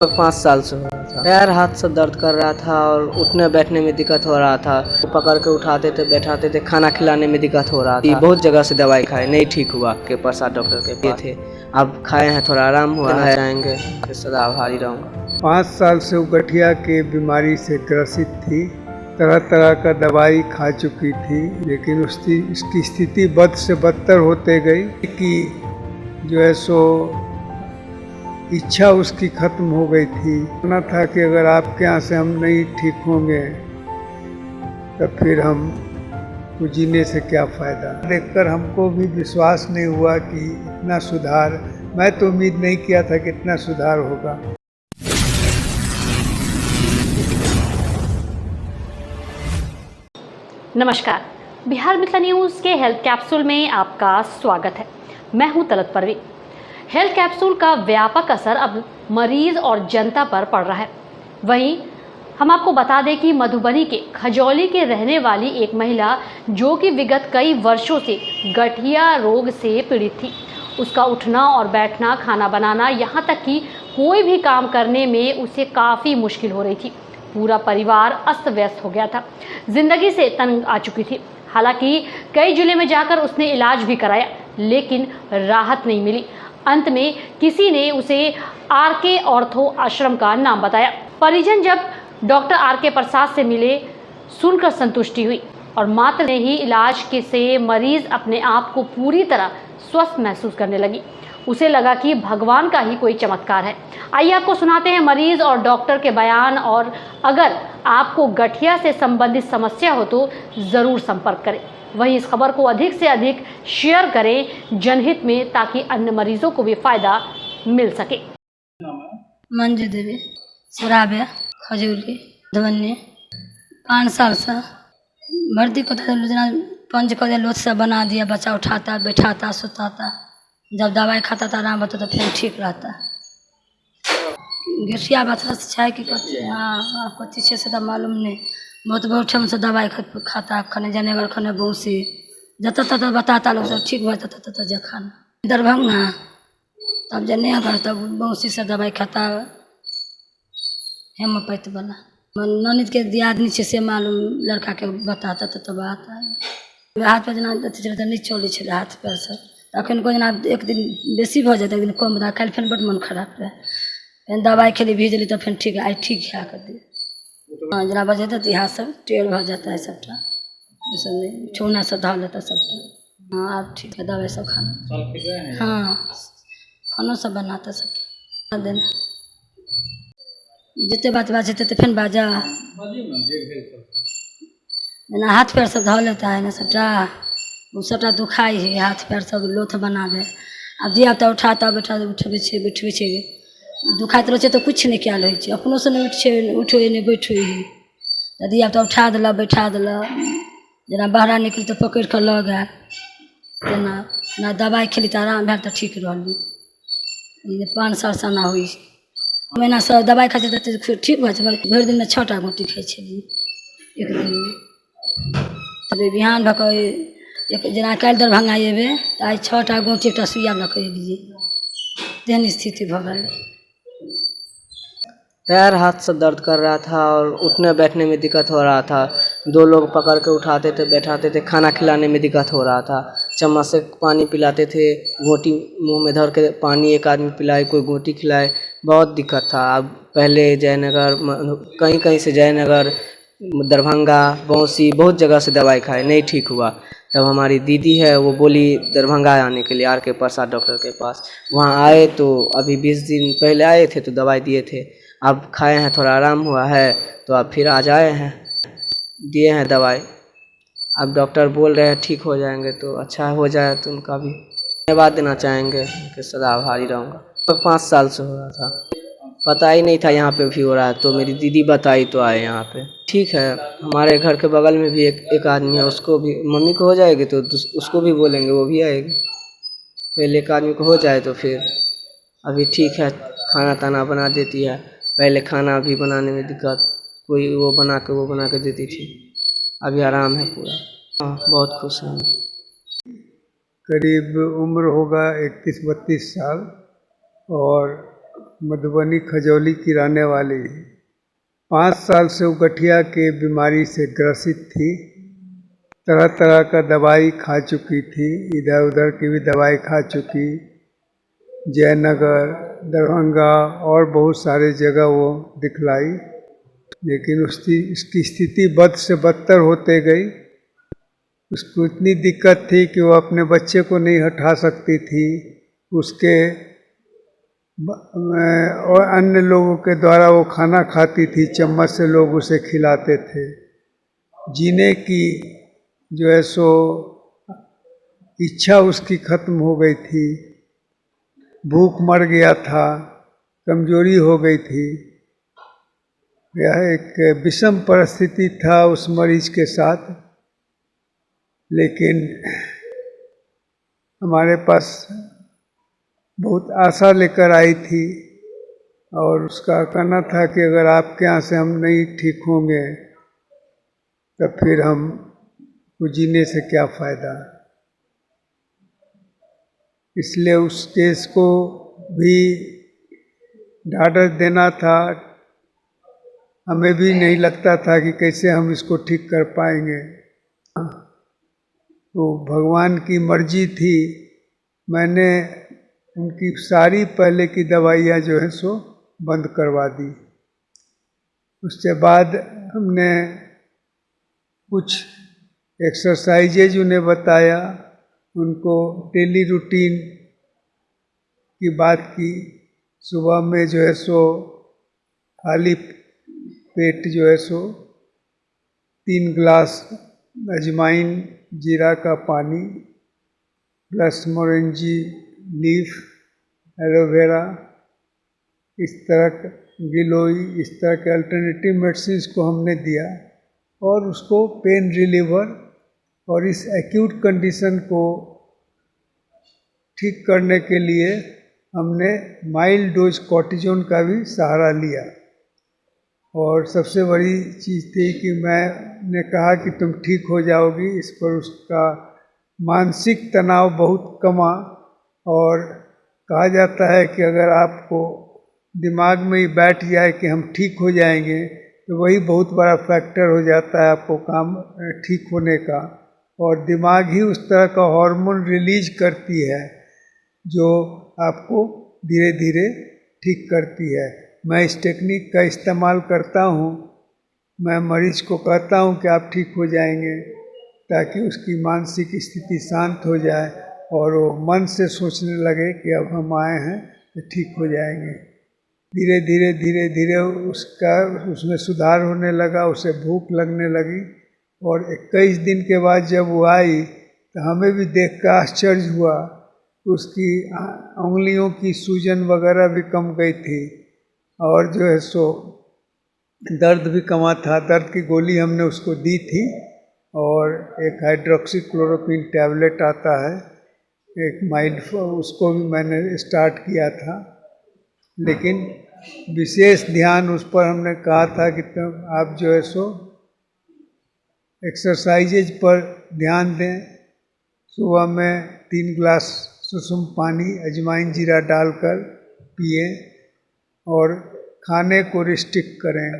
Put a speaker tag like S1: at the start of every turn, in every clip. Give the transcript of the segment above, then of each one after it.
S1: 5 साल से हो रहा था। पैर हाथ सब दर्द कर रहा था और उठने बैठने में दिक्कत हो रहा था। पकड़ के उठाते थे, बैठाते थे, खाना खिलाने में दिक्कत हो रहा था। बहुत जगह से दवाई खाए, नहीं ठीक हुआ। के प्रसाद डॉक्टर के पास थे, अब खाए हैं, थोड़ा आराम हुआ है। जाएंगे, सदा आभारी रहूँगा।
S2: 5 साल से वो गठिया की बीमारी से ग्रसित थी। तरह तरह का दवाई खा चुकी थी, लेकिन उसकी स्थिति बद से बदतर होते गई कि जो है सो इच्छा उसकी खत्म हो गई थी। कहना था कि अगर आपके यहाँ से हम नहीं ठीक होंगे तो फिर हम को जीने से क्या फ़ायदा। देखकर हमको भी विश्वास नहीं हुआ कि इतना सुधार, मैं तो उम्मीद नहीं किया था कि इतना सुधार होगा।
S3: नमस्कार, बिहार मिथिला न्यूज़ के हेल्थ कैप्सूल में आपका स्वागत है। मैं हूं तलत परवीन। हेल्थ कैप्सूल का व्यापक असर अब मरीज और जनता पर पड़ रहा है। वहीं हम आपको बता दें कि मधुबनी के खजौली के रहने वाली एक महिला, जो कि विगत कई वर्षों से गठिया रोग से पीड़ित थी, उसका उठना और बैठना, खाना बनाना, यहाँ तक कि कोई भी काम करने में उसे काफ़ी मुश्किल हो रही थी। पूरा परिवार अस्त व्यस्त हो गया था, जिंदगी से तंग आ चुकी थी। हालांकि कई जिले में जाकर उसने इलाज भी कराया, लेकिन राहत नहीं मिली। अंत में किसी ने उसे आरके ऑर्थो आश्रम का नाम बताया। परिजन जब डॉक्टर आरके प्रसाद से मिले, सुनकर संतुष्टि हुई और मात्र ने ही इलाज के से मरीज अपने आप को पूरी तरह स्वस्थ महसूस करने लगी। उसे लगा कि भगवान का ही कोई चमत्कार है। आइए आपको सुनाते हैं मरीज और डॉक्टर के बयान। और अगर आपको गठिया से संबंधित समस्या हो तो ज़रूर संपर्क करें। वहीं इस खबर को अधिक से अधिक शेयर करें जनहित में, ताकि अन्य मरीजों को भी फायदा मिल सके।
S4: मंजू देवी, सुराबे, खजूरी, धवन्य। 5 साल से भर्ती को पंच को लोथ से बना दिया। बच्चा उठाता, बैठाता, सुताता। जब दवाई खाता था आराम होता तो फिर ठीक रहता। गठिया बता है कि हाँ कथी से तो मालूम नहीं। बहुत ठम से दवाई खाता, खने जनेवर, खने बौसी, जता तता बताता लोग सब ठीक हो जाता। तता जखन दरभंगा तब जने अगर तब बौसी से दवाई खाता, हेमोपैथ वाला। ननद के दियादनी से मालूम, लड़का के बताता तो बात है। हाथ पर जना नहीं चले छे हाथ पैर से। अखन को जना एक दिन बेसी भ जाता, एक दिन कम बता। कल फिर बड़ मन खराब रहे, फिर दवाई खेली भेजली तो फिर ठीक आई, ठीक है कर दी। हाँ जना बजेता तो यहाँ सब टेढ़ भ जाता है सबटा, सब नहीं छूना से धा लेता सबटा। हाँ अब ठीक है, दवाई सब खाना। हाँ खाना सब बनाता सबटा देना। जिते बात बाजते तो फिर बाजा ना हाथ पैर सब धा लेता है ना सबटा। वो सबटा दुखाई है, हाथ पैर सब लोथ बना दे। अब दिया तो उठाता बैठा बैठबे छे दुखाइत रहे तो कुछ नहीं क्या रहे, अपनों से नहीं उठे नहीं बैठे ही तो दिया तो उठा दिला, बैठा दिला। जना बाहर निकली तो पकड़ कर लग गए, तेना ना दवाई खेली तो आराम भेल तो ठीक रही। 5 साल से ना हुई महीना से दवाई खाई तो फिर ठीक हो जाए। भरि दिन में 6टा गोटी खाई एक दिन में। तब बिहान भक एक जना कल दरभंगा अबे तो आज 6टा गोटी 1टा सुइया लग एलिए। तेहन स्थिति भ गई।
S1: पैर हाथ सब दर्द कर रहा था और उठने बैठने में दिक्कत हो रहा था। 2 लोग पकड़ के उठाते थे, बैठाते थे, खाना खिलाने में दिक्कत हो रहा था। चम्मच से पानी पिलाते थे, घोंटी मुंह में धर के पानी एक आदमी पिलाए, कोई घोंटी खिलाए, बहुत दिक्कत था। अब पहले जयनगर, कहीं कहीं से जयनगर, दरभंगा, बौंसी, बहुत जगह से दवाई खाए, नहीं ठीक हुआ। तब हमारी दीदी है, वो बोली दरभंगा आने के लिए, आरके प्रसाद डॉक्टर के पास। वहाँ आए तो अभी 20 दिन पहले आए थे तो दवाई दिए थे। अब खाए हैं, थोड़ा आराम हुआ है तो अब फिर आज आए हैं, दिए हैं दवाई। अब डॉक्टर बोल रहे हैं ठीक हो जाएंगे, तो अच्छा हो जाए तो उनका भी धन्यवाद देना चाहेंगे कि सदा आभारी रहूँगा। 5 साल से हो रहा था, पता ही नहीं था यहाँ पे भी हो रहा है, तो मेरी दीदी बताई तो आए यहाँ पे। ठीक है, हमारे घर के बगल में भी एक आदमी है, उसको भी मम्मी को हो जाएगी तो उसको भी बोलेंगे, वो भी आएगी। पहले एक आदमी को हो जाए तो फिर अभी ठीक है, खाना ताना बना देती है। पहले खाना भी बनाने में दिक्कत, कोई वो बना के देती थी। अभी आराम है पूरा। हाँ बहुत खुश हैं।
S2: करीब उम्र होगा 31-32 साल और मधुबनी खजौली की रहने वाली 5 साल से वो गठिया के बीमारी से ग्रसित थी। तरह तरह का दवाई खा चुकी थी, इधर उधर की भी दवाई खा चुकी, जयनगर, दरभंगा और बहुत सारे जगह वो दिखलाई, लेकिन उसकी स्थिति बद से बदतर होते गई। उसको इतनी दिक्कत थी कि वो अपने बच्चे को नहीं हटा सकती थी, उसके और अन्य लोगों के द्वारा वो खाना खाती थी, चम्मच से लोग उसे खिलाते थे। जीने की जो है सो इच्छा उसकी खत्म हो गई थी, भूख मर गया था, कमजोरी हो गई थी। यह एक विषम परिस्थिति था उस मरीज के साथ, लेकिन हमारे पास बहुत आशा लेकर आई थी और उसका कहना था कि अगर आपके यहाँ से हम नहीं ठीक होंगे तो फिर हम को जीने से क्या फ़ायदा। इसलिए उस केस को भी ढाढ़स देना था। हमें भी नहीं लगता था कि कैसे हम इसको ठीक कर पाएंगे, तो भगवान की मर्जी थी। मैंने उनकी सारी पहले की दवाइयाँ जो है सो बंद करवा दी। उसके बाद हमने कुछ एक्सरसाइजेज उन्हें बताया, उनको डेली रूटीन की बात की। सुबह में जो है सो खाली पेट जो है सो 3 गिलास अजवाइन जीरा का पानी प्लस मोरिंगी लीफ, एलोवेरा, इस तरह गिलोई, इस तरह के अल्टरनेटिव मेडिसिन को हमने दिया और उसको पेन रिलीवर और इस एक्यूट कंडीशन को ठीक करने के लिए हमने माइल्ड डोज कॉर्टिजोन का भी सहारा लिया। और सबसे बड़ी चीज़ थी कि मैंने कहा कि तुम ठीक हो जाओगी, इस पर उसका मानसिक तनाव बहुत कमा। और कहा जाता है कि अगर आपको दिमाग में ही बैठ जाए कि हम ठीक हो जाएंगे तो वही बहुत बड़ा फैक्टर हो जाता है आपको काम ठीक होने का। और दिमाग ही उस तरह का हार्मोन रिलीज करती है जो आपको धीरे धीरे ठीक करती है। मैं इस टेक्निक का इस्तेमाल करता हूँ। मैं मरीज को कहता हूँ कि आप ठीक हो जाएंगे, ताकि उसकी मानसिक स्थिति शांत हो जाए और वो मन से सोचने लगे कि अब हम आए हैं तो ठीक हो जाएंगे। धीरे धीरे धीरे धीरे उसमें सुधार होने लगा, उसे भूख लगने लगी। और 21 दिन के बाद जब वो आई तो हमें भी देख कर आश्चर्य हुआ। उसकी उंगलियों की सूजन वगैरह भी कम गई थी और जो है सो दर्द भी कमा था। दर्द की गोली हमने उसको दी थी और एक हाइड्रोक्सीक्लोरोक्विन टैबलेट आता है, एक माइल्ड, उसको भी मैंने स्टार्ट किया था। लेकिन विशेष ध्यान उस पर हमने कहा था कि आप जो है सो एक्सरसाइजेज पर ध्यान दें। सुबह में 3 गिलास सुसुम पानी अजवाइन जीरा डालकर पिए और खाने को रिस्ट्रिक्ट करें।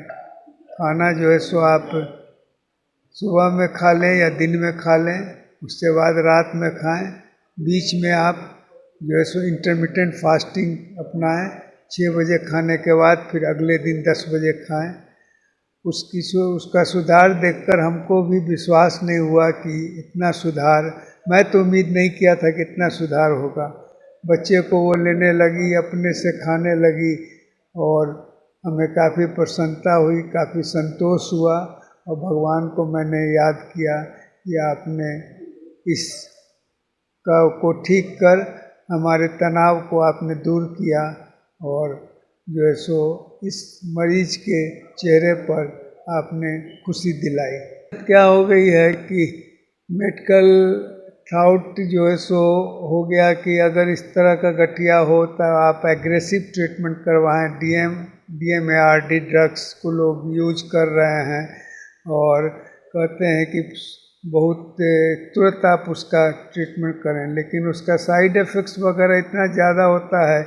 S2: खाना जो है सो आप सुबह में खा लें या दिन में खा लें, उसके बाद रात में खाएं। बीच में आप जो है सो इंटरमिटेंट फास्टिंग अपनाएं। 6 बजे खाने के बाद फिर अगले दिन 10 बजे खाएं। उसका सुधार देखकर हमको भी विश्वास नहीं हुआ कि इतना सुधार, मैं तो उम्मीद नहीं किया था कि इतना सुधार होगा। बच्चे को वो लेने लगी, अपने से खाने लगी और हमें काफ़ी प्रसन्नता हुई, काफ़ी संतोष हुआ। और भगवान को मैंने याद किया कि आपने इस को ठीक कर हमारे तनाव को आपने दूर किया और जो है सो इस मरीज के चेहरे पर आपने खुशी दिलाई। क्या हो गई है कि मेडिकल थॉट जो है सो हो गया कि अगर इस तरह का गठिया हो तो आप एग्रेसिव ट्रीटमेंट करवाएं। DMARD ड्रग्स को लोग यूज कर रहे हैं और कहते हैं कि बहुत तुरंत आप उसका ट्रीटमेंट करें, लेकिन उसका साइड इफ़ेक्ट्स वगैरह इतना ज़्यादा होता है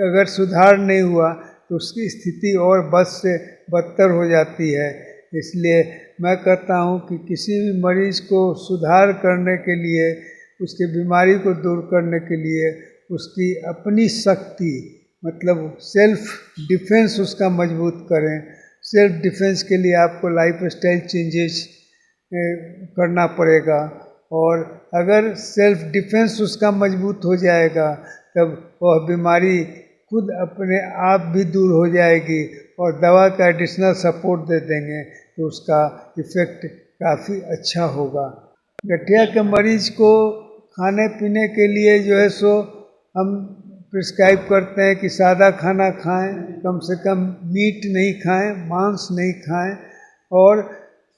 S2: अगर सुधार नहीं हुआ तो उसकी स्थिति और बद से बदतर हो जाती है। इसलिए मैं कहता हूँ कि किसी भी मरीज़ को सुधार करने के लिए, उसकी बीमारी को दूर करने के लिए उसकी अपनी शक्ति मतलब सेल्फ डिफेंस उसका मजबूत करें। सेल्फ डिफेंस के लिए आपको लाइफस्टाइल चेंजेस करना पड़ेगा, और अगर सेल्फ डिफेंस उसका मजबूत हो जाएगा तब वह बीमारी खुद अपने आप भी दूर हो जाएगी, और दवा का एडिशनल सपोर्ट दे देंगे तो उसका इफ़ेक्ट काफ़ी अच्छा होगा। गठिया के मरीज़ को खाने पीने के लिए जो है सो हम प्रिस्क्राइब करते हैं कि सादा खाना खाएं, कम से कम मीट नहीं खाएं, मांस नहीं खाएं, और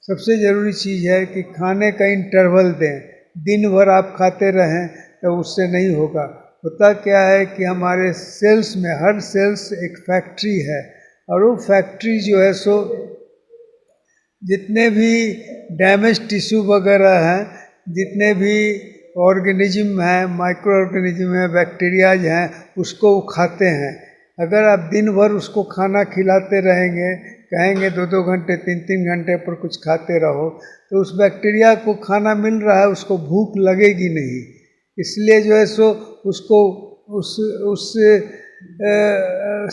S2: सबसे ज़रूरी चीज़ है कि खाने का इंटरवल दें। दिन भर आप खाते रहें तो उससे नहीं होगा। होता क्या है कि हमारे सेल्स में, हर सेल्स एक फैक्ट्री है, और वो फैक्ट्री जो है सो जितने भी डैमेज टिश्यू वगैरह हैं, जितने भी ऑर्गेनिज्म हैं, माइक्रो ऑर्गेनिज्म हैं, बैक्टीरियाज हैं, उसको वो खाते हैं। अगर आप दिन भर उसको खाना खिलाते रहेंगे, कहेंगे 2-2 घंटे 3-3 घंटे पर कुछ खाते रहो, तो उस बैक्टीरिया को खाना मिल रहा है, उसको भूख लगेगी नहीं। इसलिए जो है सो उसको उस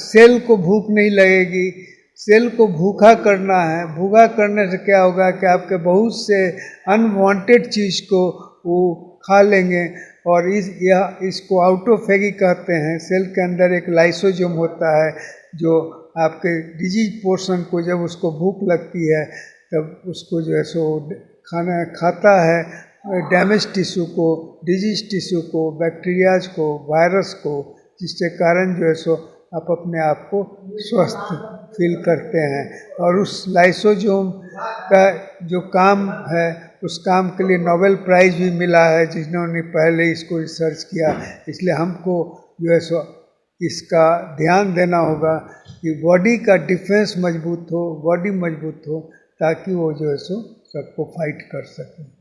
S2: सेल को भूख नहीं लगेगी। सेल को भूखा करना है। भूखा करने से क्या होगा कि आपके बहुत से अनवांटेड चीज़ को वो खा लेंगे, और इसको आउटोफेगी कहते हैं। सेल के अंदर एक लाइसोसोम होता है जो आपके डिजीज पोर्शन को, जब उसको भूख लगती है तब उसको जो है सो खाना खाता है, डैमेज टिश्यू को, डिजीज टिश्यू को, बैक्टीरियाज को, वायरस को, जिसके कारण जो है सो आप अपने आप को स्वस्थ फील करते हैं। और उस लाइसोसोम का जो काम है, उस काम के लिए नोबेल प्राइज़ भी मिला है जिन्होंने पहले इसको रिसर्च किया। इसलिए हमको जो है सो इसका ध्यान देना होगा कि बॉडी का डिफेंस मजबूत हो, बॉडी मजबूत हो, ताकि वो जो है सो सबको फाइट कर सके।